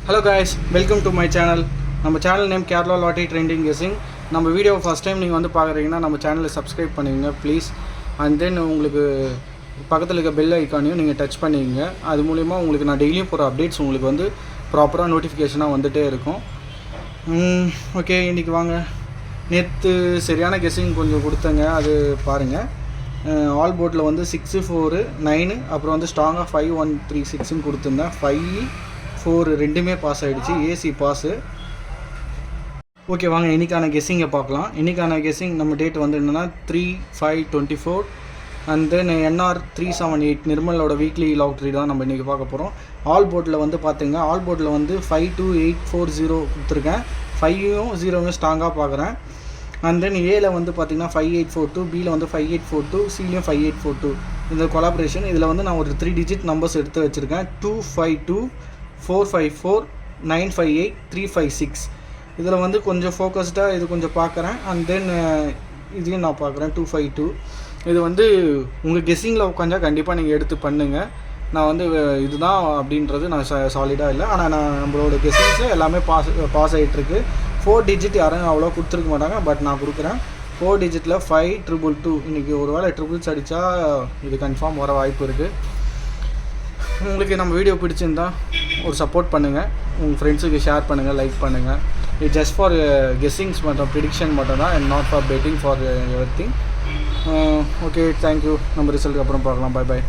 Hello guys, welcome to my channel. நம்ம channel name Kerala lottery trending guessing. நம்ம video first time நீங்கள் வந்து பார்க்குறீங்கன்னா நம்ம சேனலை சப்ஸ்கிரைப் பண்ணிக்கங்க ப்ளீஸ். அண்ட் தென் உங்களுக்கு பக்கத்தில் இருக்க பெல் ஐக்கானையும் நீங்கள் டச் பண்ணிக்கங்க. அது மூலிமா உங்களுக்கு நான் டெய்லியும் போகிற அப்டேட்ஸ் உங்களுக்கு வந்து ப்ராப்பராக நோட்டிஃபிகேஷனாக வந்துகிட்டே இருக்கும். ஓகே, இன்றைக்கி வாங்க. நேற்று சரியான கெஸ்ஸிங் கொஞ்சம் கொடுத்தங்க, அது பாருங்கள். ஆல் போர்டில் வந்து 6, 4, 9, அப்புறம் வந்து ஸ்ட்ராங்காக 5, 1, 3, 6ன்னு கொடுத்துருந்தேன். 5, 4 ரெண்டுமே பாஸ் ஆகிடுச்சு, ஏசி பாஸு. ஓகே வாங்க, இன்றைக்கான கெஸ்ஸிங்கை பார்க்கலாம். இன்றைக்கான கெஸ்ஸிங் நம்ம டேட் வந்து என்னென்னா 3/5/24 அண்ட் தென் NR 378 நிர்மலோட வீக்லி லாட்ரி தான் நம்ம இன்றைக்கி பார்க்க போகிறோம். ஆல் போர்டில் வந்து பார்த்துங்க, ஆல் போர்டில் வந்து 52840 கொடுத்துருக்கேன். 5யும் 0வும் ஸ்ட்ராங்காக பார்க்குறேன். அண்ட் தென் ஏல வந்து பார்த்திங்கன்னா 5842, பியில் வந்து 5842, சிலையும் 5842 இந்த கொலாபரேஷன். இதில் வந்து நான் ஒரு 3 டிஜிட் நம்பர்ஸ் எடுத்து வச்சுருக்கேன். 252, 454, 958, 356. இதில் வந்து கொஞ்சம் ஃபோக்கஸ்டாக இது கொஞ்சம் பார்க்குறேன். அண்ட் தென் இதையும் நான் பார்க்குறேன் 252. இது வந்து உங்கள் கெஸ்ஸிங்கில் உட்காந்தா கண்டிப்பாக நீங்கள் எடுத்து பண்ணுங்கள். நான் வந்து இதுதான் அப்படின்றது நான் சாலிடாக இல்லை, ஆனால் நான் நம்மளோட கெஸ்ஸிங்ஸில் எல்லாமே பாஸ் ஆகிட்டுருக்கு. 4 டிஜிட் யாரும் அவ்வளோ கொடுத்துருக்க மாட்டாங்க, பட் நான் கொடுக்குறேன். 4 டிஜிட்டில் 522. இன்றைக்கி ஒரு வேளை ட்ரிபிள்ஸ் அடித்தா இது கன்ஃபார்ம் வர வாய்ப்பு இருக்குது. உங்களுக்கு நம்ம வீடியோ பிடிச்சிருந்தா ஒரு சப்போர்ட் பண்ணுங்கள், உங்கள் ஃப்ரெண்ட்ஸுக்கு ஷேர் பண்ணுங்கள், லைக் பண்ணுங்கள். இது ஜஸ்ட் ஃபார் கெஸ்ஸிங்ஸ் மட்டும், ப்ரிடிக்ஷன் மட்டும் தான், and not for betting for everything. Okay, thank you. நம்ம ரிசல்ட்டுக்கு அப்புறம் பார்க்கலாம். பை.